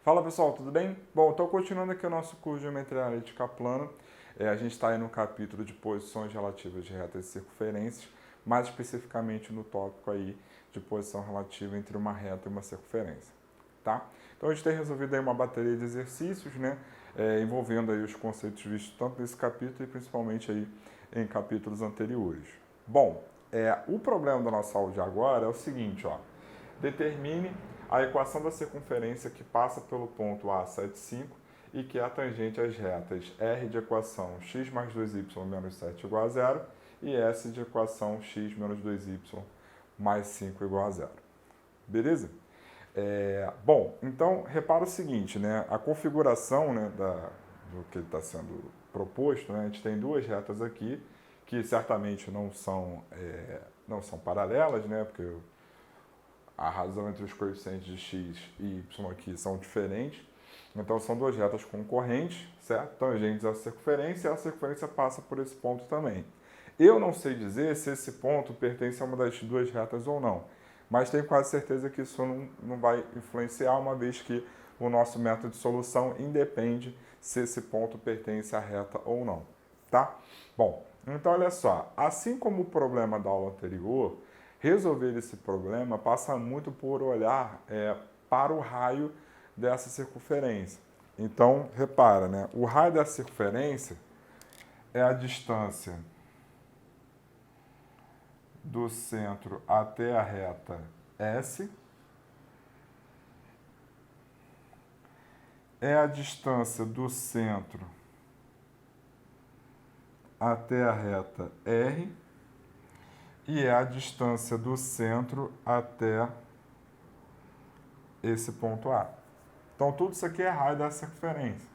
Fala pessoal, tudo bem? Bom, estou continuando aqui o nosso curso de Geometria Analítica Plana. A gente está aí no capítulo de posições relativas de retas e circunferências, mais especificamente no tópico aí de posição relativa entre uma reta e uma circunferência, tá? Então a gente tem resolvido aí uma bateria de exercícios, né, envolvendo aí os conceitos vistos tanto nesse capítulo e principalmente aí em capítulos anteriores. Bom, o problema da nossa aula de agora é o seguinte, ó. Determine a equação da circunferência que passa pelo ponto A75 e que é tangente às retas R de equação x mais 2y menos 7 igual a zero e S de equação x menos 2y mais 5 igual a zero. Beleza? Bom, então repara o seguinte, né? A configuração, né, do que está sendo proposto, né? A gente tem duas retas aqui que certamente não são paralelas, né? Porque a razão entre os coeficientes de x e y aqui são diferentes. Então, são duas retas concorrentes, certo? Tangentes à circunferência, e a circunferência passa por esse ponto também. Eu não sei dizer se esse ponto pertence a uma das duas retas ou não, mas tenho quase certeza que isso não vai influenciar, uma vez que o nosso método de solução independe se esse ponto pertence à reta ou não, tá? Bom, então olha só, assim como o problema da aula anterior, resolver esse problema passa muito por olhar para o raio dessa circunferência. Então, repara, né? O raio da circunferência é a distância do centro até a reta S, é a distância do centro até a reta R e é a distância do centro até esse ponto A. Então, tudo isso aqui é raio da circunferência.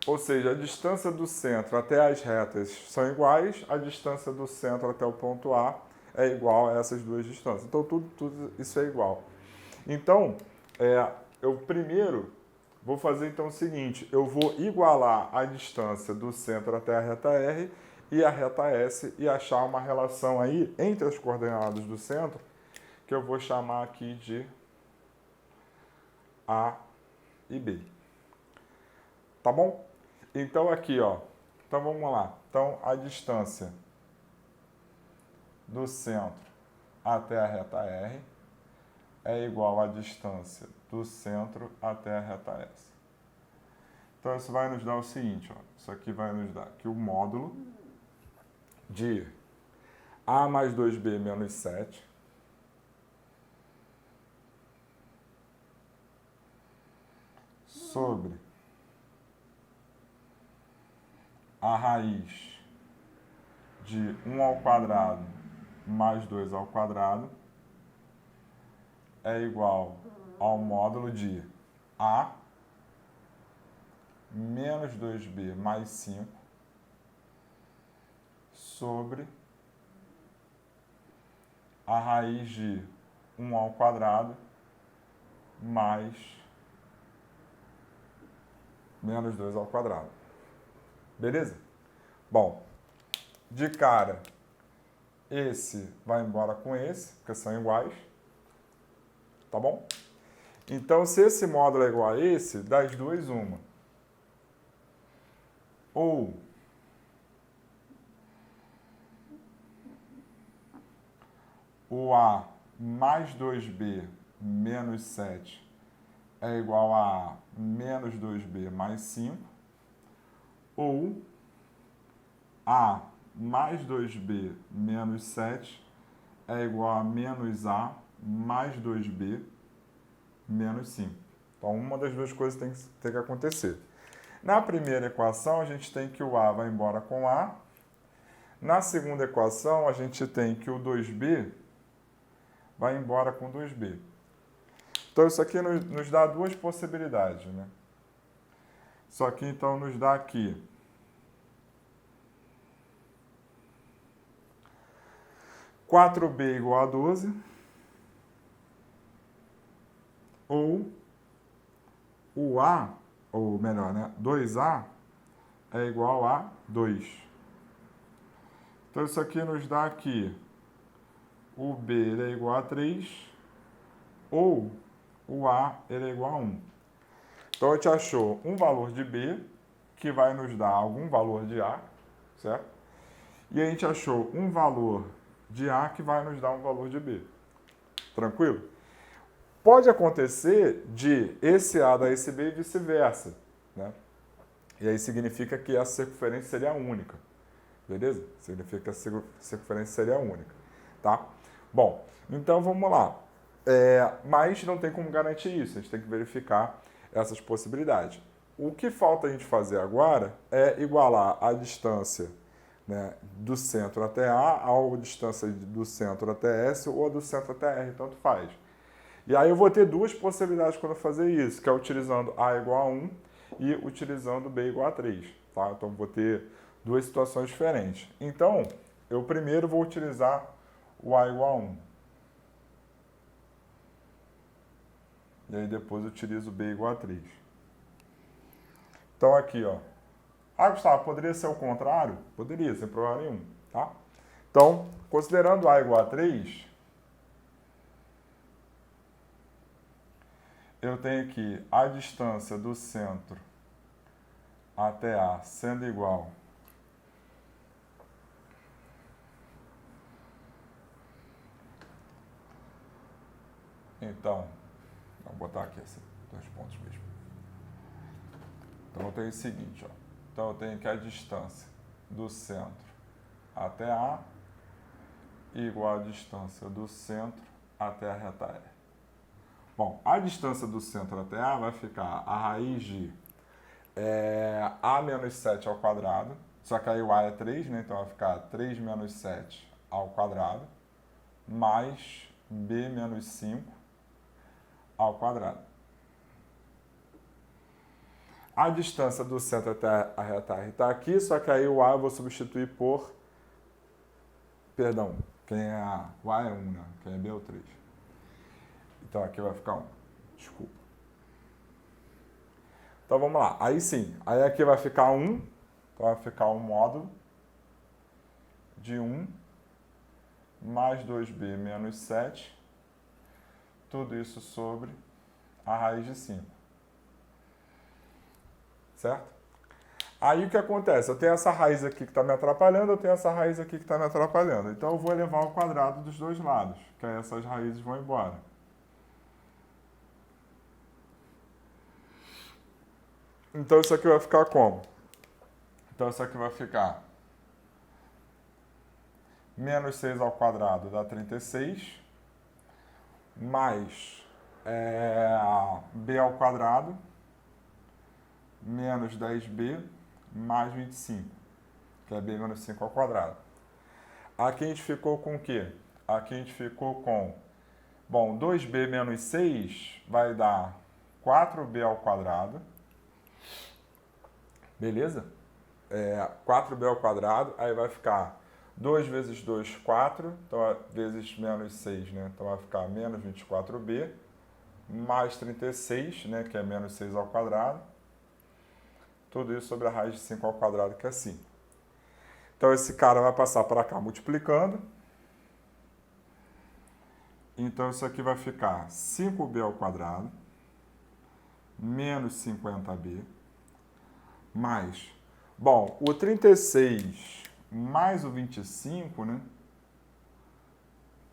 Ou seja, a distância do centro até as retas são iguais, a distância do centro até o ponto A é igual a essas duas distâncias. Então, tudo isso é igual. Então, eu primeiro vou fazer então o seguinte, eu vou igualar a distância do centro até a reta R e a reta S e achar uma relação aí entre as coordenadas do centro, que eu vou chamar aqui de A e B. Tá bom? Então aqui, ó. Então vamos lá. Então a distância do centro até a reta R é igual à distância do centro até a reta S. Então isso vai nos dar o seguinte, ó. Isso aqui vai nos dar que o módulo de A mais 2B menos 7 sobre a raiz de 1 ao quadrado mais 2 ao quadrado é igual ao módulo de A menos 2B mais 5 sobre a raiz de 1 ao quadrado mais menos 2 ao quadrado. Beleza? Bom, de cara, esse vai embora com esse, porque são iguais. Tá bom? Então, se esse módulo é igual a esse, das duas, uma. Ou o A mais 2B menos 7 é igual a A menos 2B mais 5, ou A mais 2B menos 7 é igual a menos A mais 2B menos 5. Então, uma das duas coisas tem que acontecer. Na primeira equação, a gente tem que o A vai embora com A. Na segunda equação, a gente tem que o 2B vai embora com 2B. Então, isso aqui nos dá duas possibilidades, né? Isso aqui, então, nos dá aqui 4B igual a 12, ou o A, ou melhor, né, 2A é igual a 2. Então, isso aqui nos dá aqui o B é igual a 3, ou o A ele é igual a 1. Então, a gente achou um valor de B, que vai nos dar algum valor de A, certo? E a gente achou um valor de A que vai nos dar um valor de B. Tranquilo? Pode acontecer de esse A dar esse B e vice-versa, né? E aí significa que essa circunferência seria única. Beleza? Significa que a circunferência seria única. Tá? Bom, então vamos lá. Mas não tem como garantir isso. A gente tem que verificar essas possibilidades. O que falta a gente fazer agora é igualar a distância, né, do centro até A à distância do centro até S ou a do centro até R, tanto faz. E aí eu vou ter duas possibilidades quando eu fazer isso, que é utilizando A igual a 1 e utilizando B igual a 3. Tá? Então vou ter duas situações diferentes. Então, eu primeiro vou utilizar o A igual a 1. E aí depois eu utilizo o B igual a 3. Então aqui, ó. Ah, Gustavo, poderia ser o contrário? Poderia, sem problema nenhum. Tá? Então, considerando A igual a 3, eu tenho aqui a distância do centro até A sendo igual então, vou botar aqui esses dois pontos mesmo. Então eu tenho o seguinte, ó. Então eu tenho que a distância do centro até A igual a distância do centro até a reta E. Bom, a distância do centro até A vai ficar a raiz de A menos 7 ao quadrado, só que aí o A é 3, né? Então vai ficar 3 menos 7 ao quadrado, mais B menos 5 ao quadrado. A distância do centro até a reta R está aqui, só que aí o A eu vou substituir por... Perdão, quem é A? O A é 1, né? Quem é B é o 3. Então aqui vai ficar 1. Desculpa. Então vamos lá. Aí sim, aí aqui vai ficar 1. Então vai ficar um módulo de 1 mais 2B menos 7. Tudo isso sobre a raiz de 5. Certo? Aí o que acontece? Eu tenho essa raiz aqui que está me atrapalhando, eu tenho essa raiz aqui que está me atrapalhando. Então eu vou elevar ao quadrado dos dois lados, que aí essas raízes vão embora. Então isso aqui vai ficar como? Então isso aqui vai ficar menos 6 ao quadrado dá 36, mais b ao quadrado, menos 10b, mais 25, que é b menos 5 ao quadrado. Aqui a gente ficou com o quê? Aqui a gente ficou com, bom, 2b menos 6 vai dar 4b ao quadrado, beleza? 4b ao quadrado, aí vai ficar 2 vezes 2, 4, então vezes menos 6, né? Então vai ficar menos 24b, mais 36, né? Que é menos 6 ao quadrado. Tudo isso sobre a raiz de 5 ao quadrado, que é 5. Então esse cara vai passar para cá multiplicando. Então isso aqui vai ficar 5b ao quadrado, menos 50b, mais... Bom, o 36 mais o 25, né?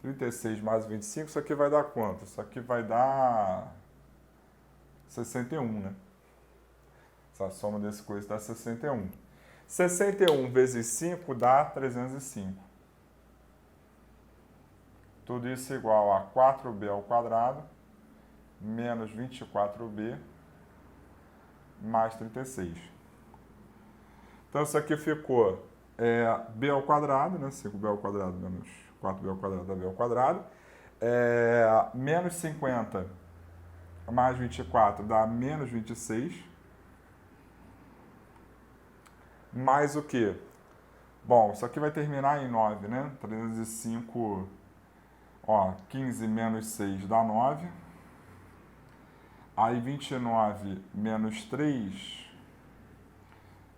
36 mais o 25, isso aqui vai dar quanto? Isso aqui vai dar 61, né? Essa soma desse coisa dá 61. 61 vezes 5 dá 305. Tudo isso igual a 4b ao quadrado, menos 24b, mais 36. Então, isso aqui ficou b ao quadrado, né? 5b ao quadrado menos 4b ao quadrado dá b ao quadrado. Menos 50 mais 24 dá menos 26. Mais o quê? Bom, isso aqui vai terminar em 9, né? 305, ó, 15 menos 6 dá 9. Aí 29 menos 3,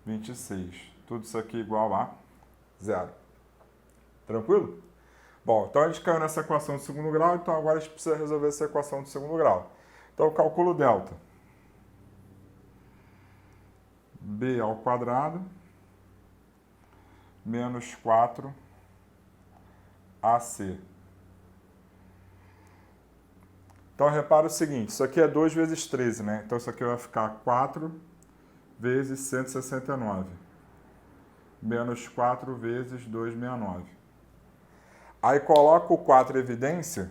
26. Tudo isso aqui igual a 0. Tranquilo? Bom, então a gente caiu nessa equação de segundo grau, então agora a gente precisa resolver essa equação de segundo grau. Então eu calculo delta. B ao quadrado menos 4AC. Então repara o seguinte, isso aqui é 2 vezes 13, né? Então isso aqui vai ficar 4 vezes 169. Menos 4 vezes 269. Aí coloco o 4 em evidência.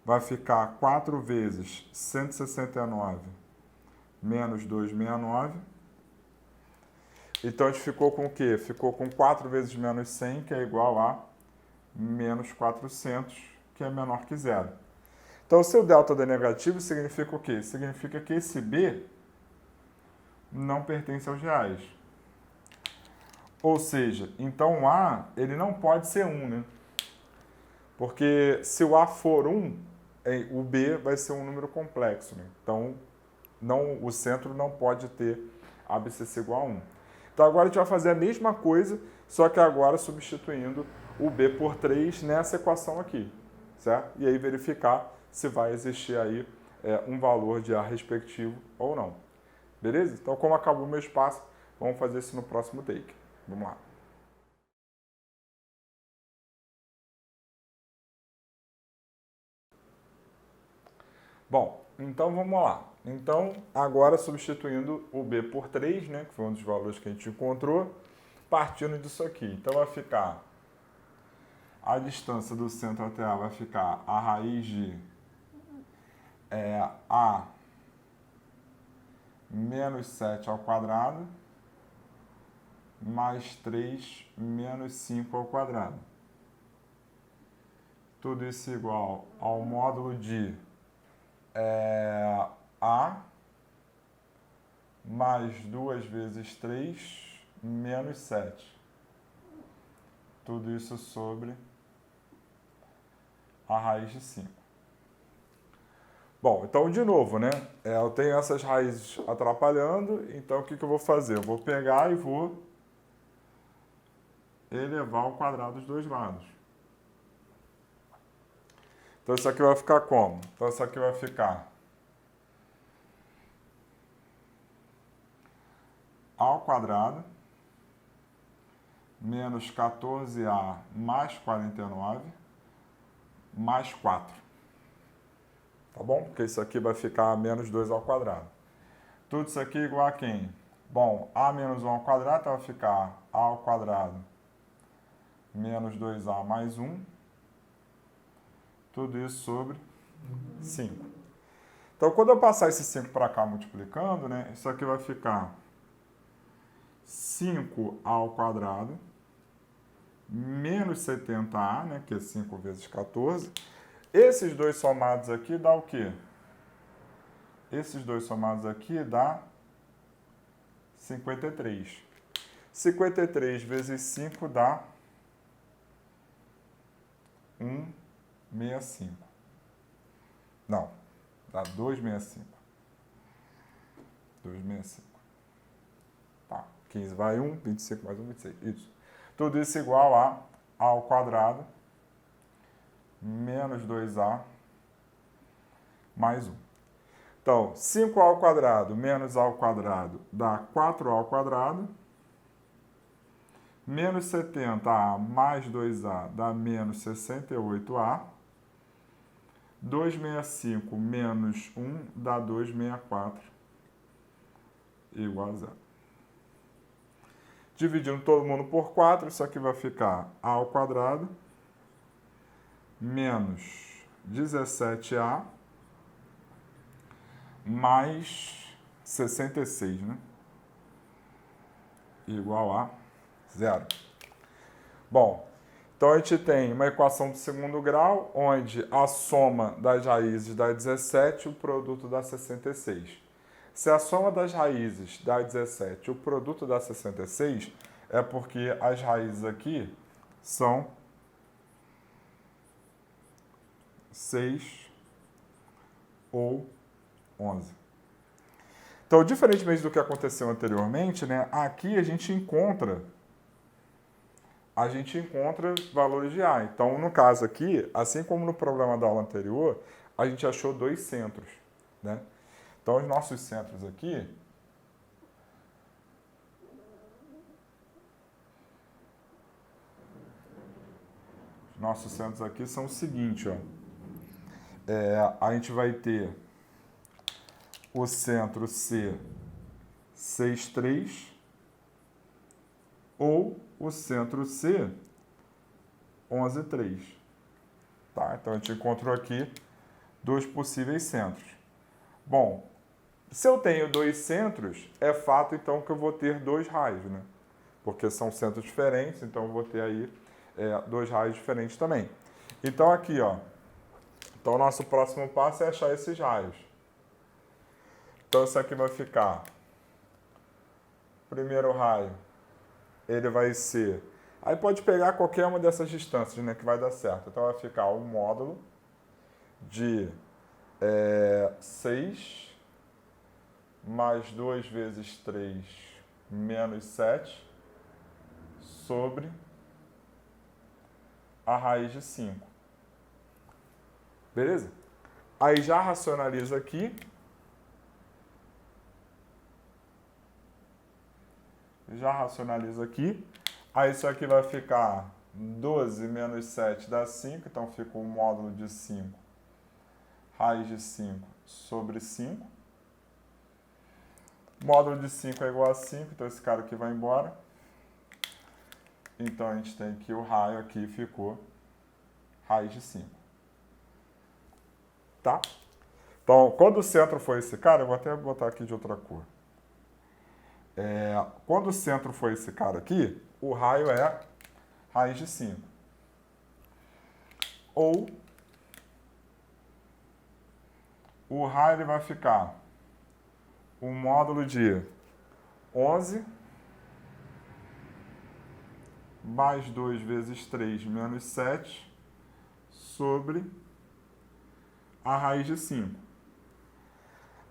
Vai ficar 4 vezes 169 menos 269. Então a gente ficou com o quê? Ficou com 4 vezes menos 100, que é igual a menos 400, que é menor que zero. Então, se o delta é negativo, significa o quê? Significa que esse B não pertence aos reais. Ou seja, então o A ele não pode ser 1, né? Porque se o A for 1, o B vai ser um número complexo, né? Então, o centro não pode ter abscissa igual a 1. Então agora a gente vai fazer a mesma coisa, só que agora substituindo o B por 3 nessa equação aqui, certo? E aí verificar se vai existir aí um valor de A respectivo ou não. Beleza? Então como acabou o meu espaço, vamos fazer isso no próximo take. Vamos lá. Bom, então vamos lá. Então, agora substituindo o B por 3, né, que foi um dos valores que a gente encontrou, partindo disso aqui. Então vai ficar, a distância do centro até A vai ficar a raiz de A menos 7 ao quadrado, mais 3 menos 5 ao quadrado. Tudo isso igual ao módulo de A mais 2 vezes 3 menos 7. Tudo isso sobre a raiz de 5. Bom, então de novo, né? Eu tenho essas raízes atrapalhando, então o que eu vou fazer? Eu vou pegar e vou elevar ao quadrado dos dois lados. Então isso aqui vai ficar como? Então isso aqui vai ficar A ao quadrado menos 14A mais 49 mais 4. Tá bom? Porque isso aqui vai ficar menos 2 ao quadrado. Tudo isso aqui igual a quem? Bom, A menos 1 ao quadrado vai ficar A ao quadrado menos 2A mais 1. Tudo isso sobre 5. Então, quando eu passar esse 5 para cá multiplicando, né, isso aqui vai ficar 5A ao quadrado menos 70A, né, que é 5 vezes 14. Esses dois somados aqui dá o quê? Esses dois somados aqui dá 53. 53 vezes 5 dá 165. Não, dá 265. 265. Tá, 15 vai 1, 25 mais 1, 26. Isso. Tudo isso igual a ao quadrado menos 2A mais 1. Então, 5A ao quadrado menos A ao quadrado dá 4A ao quadrado. Menos 70A mais 2A dá menos 68A. 265 menos 1 dá 264 igual a 0. Dividindo todo mundo por 4, isso aqui vai ficar A ao quadrado menos 17A mais 66, né? Igual a 0. Bom, então a gente tem uma equação de segundo grau, onde a soma das raízes dá 17 e o produto dá 66. Se a soma das raízes dá 17 e o produto dá 66, é porque as raízes aqui são 6 ou 11. Então, diferentemente do que aconteceu anteriormente, né, aqui a gente encontra a gente encontra valores de A. Então, no caso aqui, assim como no problema da aula anterior, a gente achou dois centros, né? Então, os nossos centros aqui, são o seguinte, ó. A gente vai ter o centro C 6,3 ou o centro C 11,3. Tá? Então, a gente encontrou aqui dois possíveis centros. Bom, se eu tenho dois centros, é fato, então, que eu vou ter dois raios, né? Porque são centros diferentes, então eu vou ter aí dois raios diferentes também. Então, aqui, ó. Então, o nosso próximo passo é achar esses raios. Então, isso aqui vai ficar... Primeiro raio, ele vai ser... Aí pode pegar qualquer uma dessas distâncias, né? Que vai dar certo. Então, vai ficar o módulo de 6 mais 2 vezes 3 menos 7 sobre a raiz de 5. Beleza? Aí já racionaliza aqui. Aí isso aqui vai ficar 12 menos 7 dá 5. Então fica o módulo de 5. Raiz de 5 sobre 5. Módulo de 5 é igual a 5. Então esse cara aqui vai embora. Então a gente tem que o raio aqui ficou raiz de 5. Tá? Então, quando o centro for esse cara, eu vou até botar aqui de outra cor. Quando o centro for esse cara aqui, o raio é raiz de 5. Ou o raio ele vai ficar o módulo de 11 mais 2 vezes 3 menos 7 sobre a raiz de 5.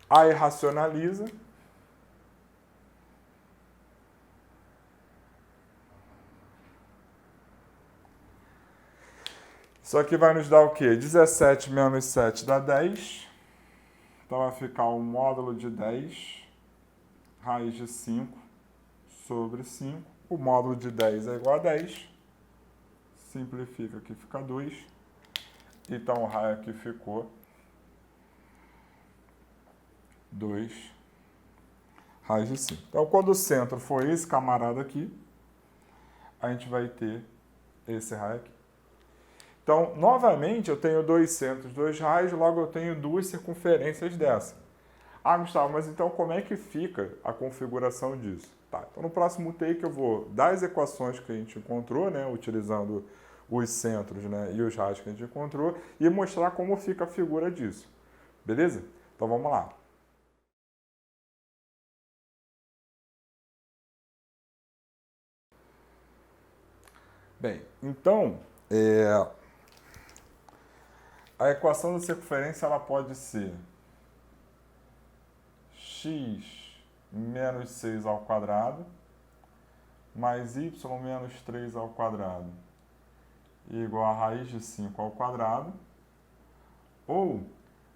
Aí racionaliza. Isso aqui vai nos dar o quê? 17 menos 7 dá 10. Então vai ficar o módulo de 10, raiz de 5 sobre 5. O módulo de 10 é igual a 10. Simplifica aqui, fica 2. Então o raio aqui ficou 2 raiz de 5. Então quando o centro for esse camarada aqui, a gente vai ter esse raio aqui. Então, novamente, eu tenho dois centros, dois raios, logo eu tenho duas circunferências dessa. Ah, Gustavo, mas então como é que fica a configuração disso? Tá, então no próximo take eu vou dar as equações que a gente encontrou, né, utilizando os centros, né, e os raios que a gente encontrou, e mostrar como fica a figura disso. Beleza? Então vamos lá. Bem, então, a equação da circunferência ela pode ser x menos 6 ao quadrado mais y menos 3 ao quadrado igual a raiz de 5 ao quadrado. Ou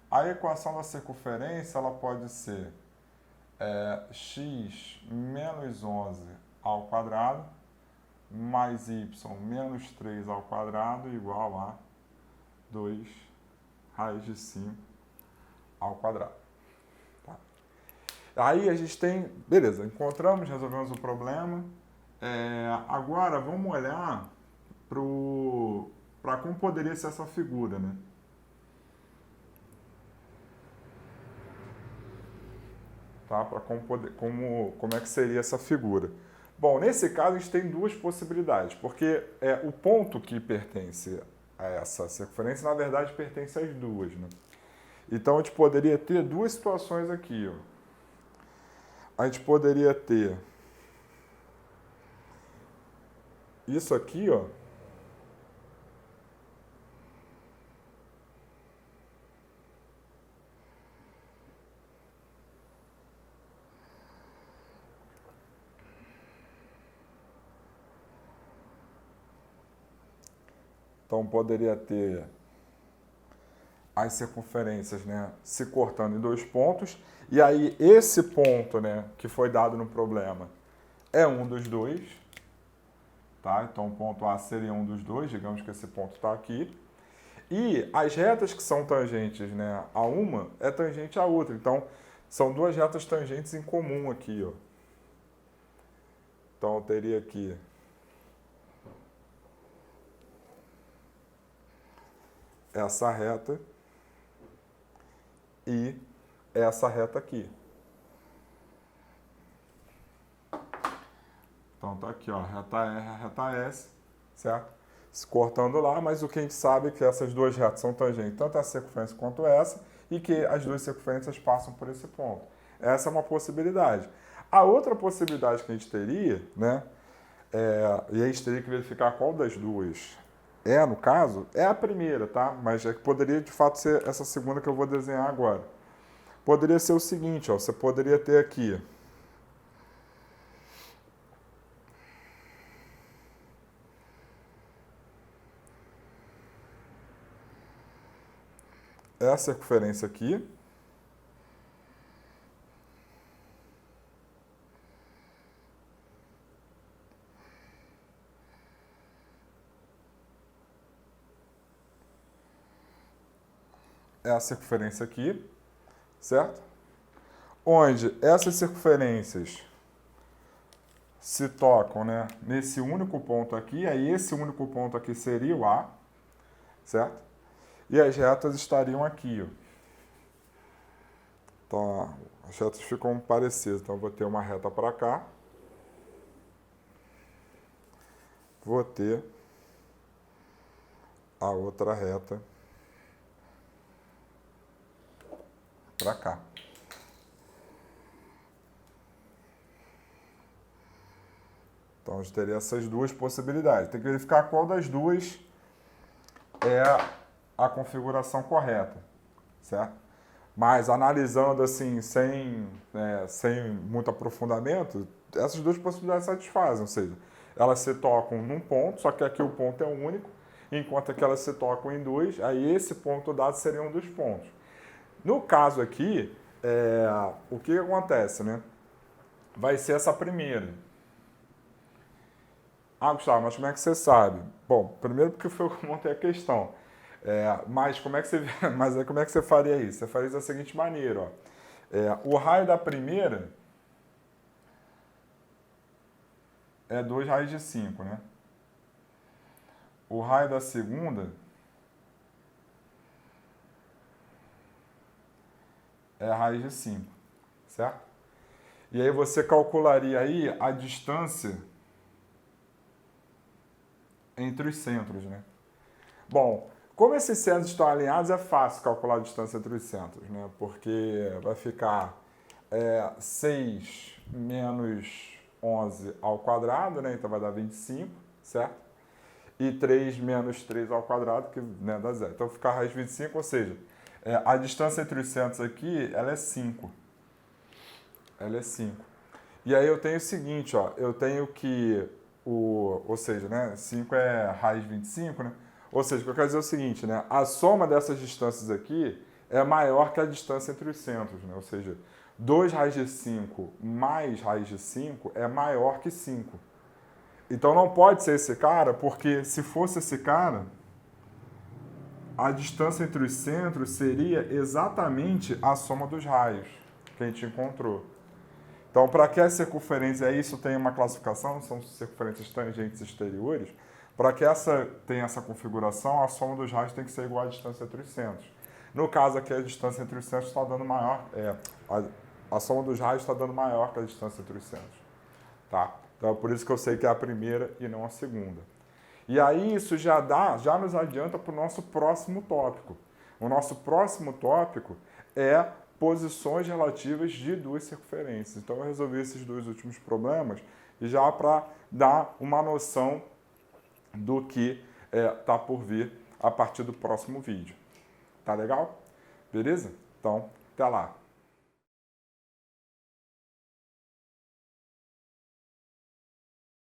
a equação da circunferência ela pode ser x menos 11 ao quadrado mais y menos 3 ao quadrado igual a 2 raiz de 5 ao quadrado. Tá? Aí a gente tem, beleza, encontramos, resolvemos o problema. Agora vamos olhar para como poderia ser essa figura, né? Tá? Para como é que seria essa figura. Bom, nesse caso a gente tem duas possibilidades, porque o ponto que pertence a essa circunferência, na verdade, pertence às duas, né? Então, a gente poderia ter duas situações aqui, ó. A gente poderia ter isso aqui, ó. Então, poderia ter as circunferências, né, se cortando em dois pontos. E aí, esse ponto, né, que foi dado no problema é um dos dois. Tá? Então, o ponto A seria um dos dois. Digamos que esse ponto está aqui. E as retas que são tangentes, né, a uma é tangente à outra. Então, são duas retas tangentes em comum aqui. Ó. Então, eu teria aqui essa reta e essa reta aqui. Então tá aqui, ó, reta R, reta S, certo? Se cortando lá, mas o que a gente sabe é que essas duas retas são tangentes, tanto essa circunferência quanto essa, e que as duas circunferências passam por esse ponto. Essa é uma possibilidade. A outra possibilidade que a gente teria, né, e a gente teria que verificar qual das duas é, no caso, é a primeira, tá? Mas é que poderia de fato ser essa segunda que eu vou desenhar agora. Poderia ser o seguinte, ó, você poderia ter aqui essa circunferência aqui, é a circunferência aqui, certo? Onde essas circunferências se tocam, né, nesse único ponto aqui, aí esse único ponto aqui seria o A, certo? E as retas estariam aqui, ó. Então, ó, as retas ficam parecidas. Então, eu vou ter uma reta para cá, vou ter a outra reta para cá. Então, a gente teria essas duas possibilidades. Tem que verificar qual das duas é a configuração correta, certo? Mas analisando assim, sem muito aprofundamento, essas duas possibilidades satisfazem, ou seja, elas se tocam num ponto, só que aqui o ponto é único, enquanto que elas se tocam em dois, aí esse ponto dado seria um dos pontos. No caso aqui, o que acontece, né? Vai ser essa primeira. Ah, Gustavo, mas como é que você sabe? Bom, primeiro porque foi eu que montei a questão. Mas como é que você faria isso? Você faria isso da seguinte maneira, ó. O raio da primeira é 2 raios de 5, né? O raio da segunda é raiz de 5, certo? E aí você calcularia aí a distância entre os centros, né? Bom, como esses centros estão alinhados, é fácil calcular a distância entre os centros, né? Porque vai ficar 6 menos 11 ao quadrado, né? Então vai dar 25, certo? E 3 menos 3 ao quadrado, que, né, dá 0. Então fica a raiz de 25, ou seja, a distância entre os centros aqui, ela é 5. Ela é 5. E aí eu tenho o seguinte, ó, eu tenho que ou seja, né, 5 é raiz de 25, né? Ou seja, o que eu quero dizer é o seguinte, né, a soma dessas distâncias aqui é maior que a distância entre os centros, né? Ou seja, 2 raiz de 5 mais raiz de 5 é maior que 5. Então não pode ser esse cara, porque se fosse esse cara, a distância entre os centros seria exatamente a soma dos raios que a gente encontrou. Então, para que a circunferência, isso tem uma classificação, são circunferências tangentes exteriores, para que essa tenha essa configuração, a soma dos raios tem que ser igual à distância entre os centros. No caso aqui, a distância entre os centros está dando maior, a soma dos raios está dando maior que a distância entre os centros. Tá? Então, é por isso que eu sei que é a primeira e não a segunda. E aí, isso já nos adianta para o nosso próximo tópico. O nosso próximo tópico é posições relativas de duas circunferências. Então, eu resolvi esses dois últimos problemas já para dar uma noção do que está por vir a partir do próximo vídeo. Tá legal? Beleza? Então, até lá.